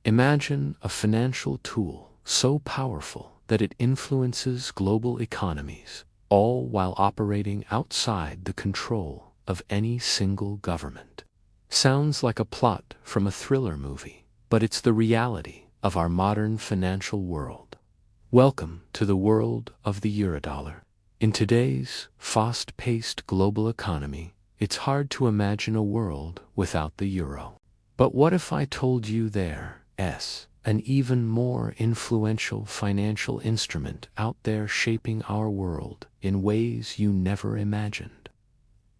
Imagine a financial tool so powerful that it influences global economies, all while operating outside the control of any single government. Sounds like a plot from a thriller movie, but it's the reality of our modern financial world. Welcome to the world of the Eurodollar. In today's fast-paced global economy, it's hard to imagine a world without the euro. But what if I told you there's an even more influential financial instrument out there shaping our world in ways you never imagined?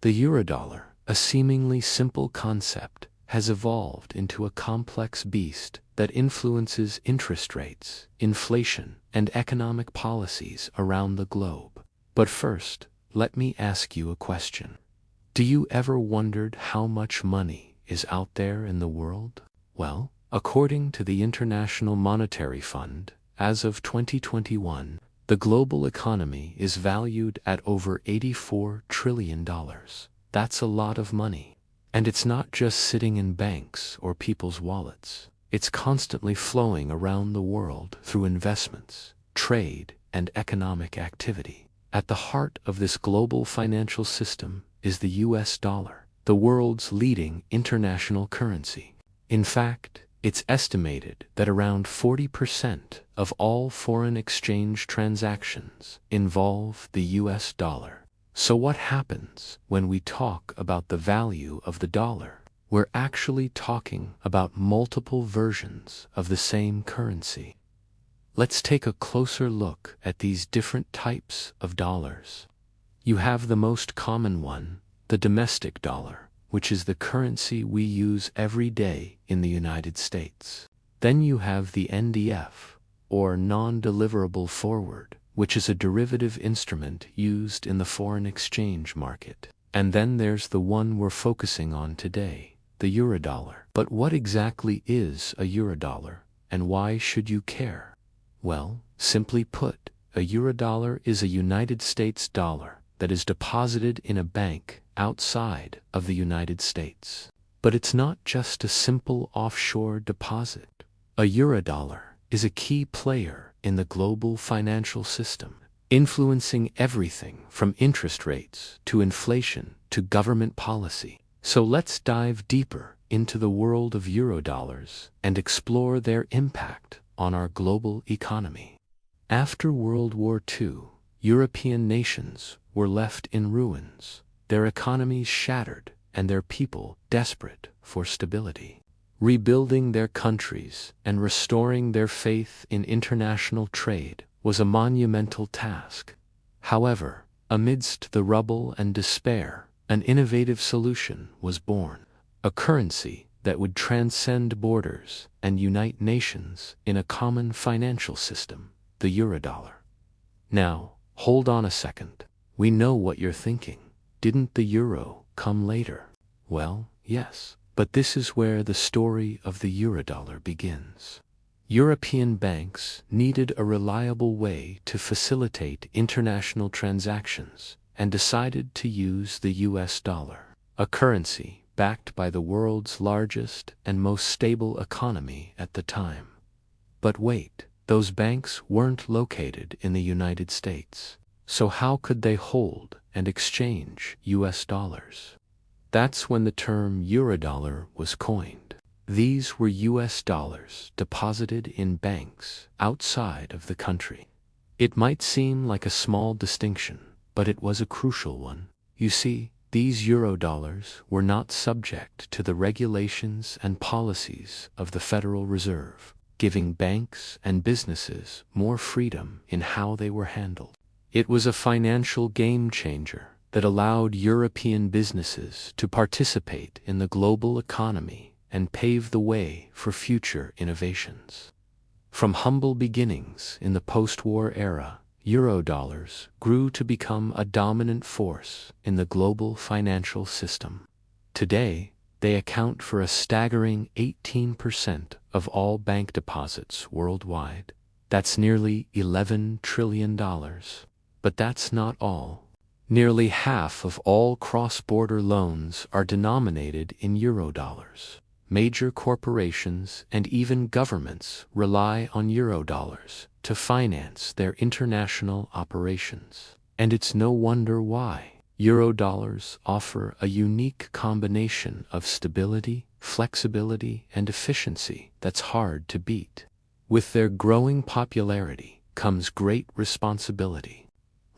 The Eurodollar, a seemingly simple concept, has evolved into a complex beast that influences interest rates, inflation, and economic policies around the globe. But first, let me ask you a question. Do you ever wondered how much money is out there in the world? Well, according to the International Monetary Fund, as of 2021, the global economy is valued at over $84 trillion. That's a lot of money. And it's not just sitting in banks or people's wallets. It's constantly flowing around the world through investments, trade, and economic activity. At the heart of this global financial system is the US dollar, the world's leading international currency. In fact, it's estimated that around 40% of all foreign exchange transactions involve the US dollar. So what happens when we talk about the value of the dollar? We're actually talking about multiple versions of the same currency. Let's take a closer look at these different types of dollars. You have the most common one, the domestic dollar, which is the currency we use every day in the United States. Then you have the NDF, or non-deliverable forward, which is a derivative instrument used in the foreign exchange market. And then there's the one we're focusing on today, the Eurodollar. But what exactly is a Eurodollar, and why should you care? Well, simply put, a Eurodollar is a United States dollar that is deposited in a bank outside of the United States. But it's not just a simple offshore deposit. A Eurodollar is a key player in the global financial system, influencing everything from interest rates to inflation to government policy. So let's dive deeper into the world of Eurodollars and explore their impact on our global economy. After World War II, European nations were left in ruins, their economies shattered, and their people desperate for stability. Rebuilding their countries and restoring their faith in international trade was a monumental task. However, amidst the rubble and despair, an innovative solution was born, a currency that would transcend borders and unite nations in a common financial system, the Eurodollar. Now, hold on a second. We know what you're thinking. Didn't the euro come later? Well, yes. But this is where the story of the Eurodollar begins. European banks needed a reliable way to facilitate international transactions and decided to use the US dollar, a currency backed by the world's largest and most stable economy at the time. But wait, those banks weren't located in the United States. So how could they hold and exchange US dollars? That's when the term Eurodollar was coined. These were US dollars deposited in banks outside of the country. It might seem like a small distinction, but it was a crucial one. You see, these Eurodollars were not subject to the regulations and policies of the Federal Reserve, giving banks and businesses more freedom in how they were handled. It was a financial game changer that allowed European businesses to participate in the global economy and pave the way for future innovations. From humble beginnings in the post-war era, Eurodollars grew to become a dominant force in the global financial system. Today, they account for a staggering 18% of all bank deposits worldwide. That's nearly $11 trillion. But that's not all. Nearly half of all cross-border loans are denominated in Eurodollars, Major corporations and even governments rely on Eurodollars to finance their international operations. And it's no wonder why. Eurodollars offer a unique combination of stability, flexibility, and efficiency that's hard to beat. With their growing popularity comes great responsibility.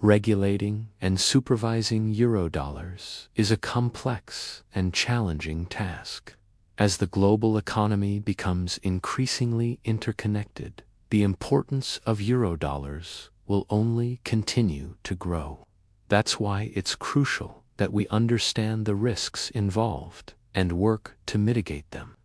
Regulating and supervising Eurodollars is a complex and challenging task. As the global economy becomes increasingly interconnected, the importance of Eurodollars will only continue to grow. That's why it's crucial that we understand the risks involved and work to mitigate them.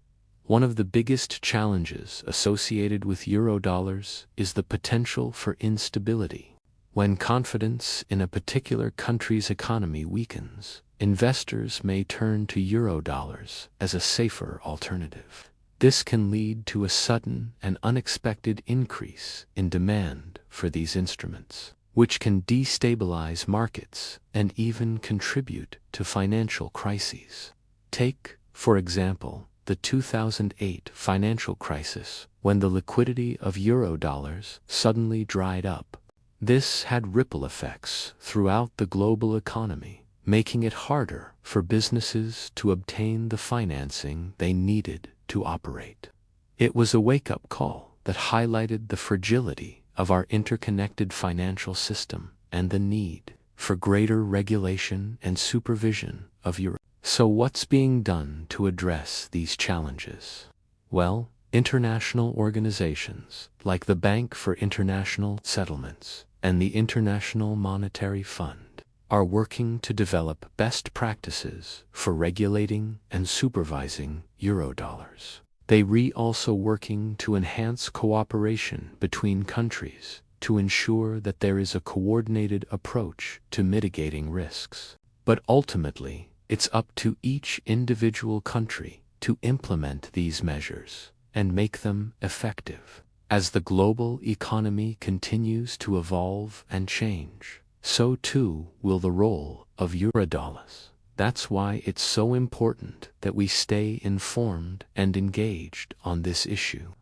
One of the biggest challenges associated with Eurodollars is the potential for instability. When confidence in a particular country's economy weakens, investors may turn to Eurodollars as a safer alternative. This can lead to a sudden and unexpected increase in demand for these instruments, which can destabilize markets and even contribute to financial crises. Take, for example, the 2008 financial crisis, when the liquidity of Eurodollars suddenly dried up. This had ripple effects throughout the global economy, making it harder for businesses to obtain the financing they needed to operate. It was a wake-up call that highlighted the fragility of our interconnected financial system and the need for greater regulation and supervision of Europe. So what's being done to address these challenges? Well, international organizations like the Bank for International Settlements and the International Monetary Fund are working to develop best practices for regulating and supervising Eurodollars. They are also working to enhance cooperation between countries to ensure that there is a coordinated approach to mitigating risks. But ultimately, it's up to each individual country to implement these measures and make them effective. As the global economy continues to evolve and change, so too will the role of Eurodollars. That's why it's so important that we stay informed and engaged on this issue.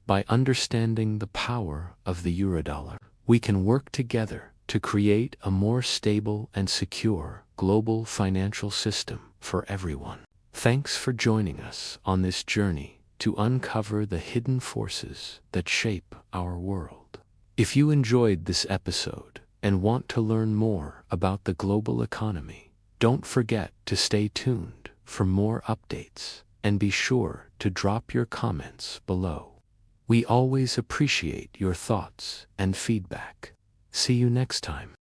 By understanding the power of the Eurodollar, we can work together to create a more stable and secure global financial system for everyone. Thanks for joining us on this journey to uncover the hidden forces that shape our world. If you enjoyed this episode and want to learn more about the global economy, don't forget to stay tuned for more updates and be sure to drop your comments below. We always appreciate your thoughts and feedback. See you next time.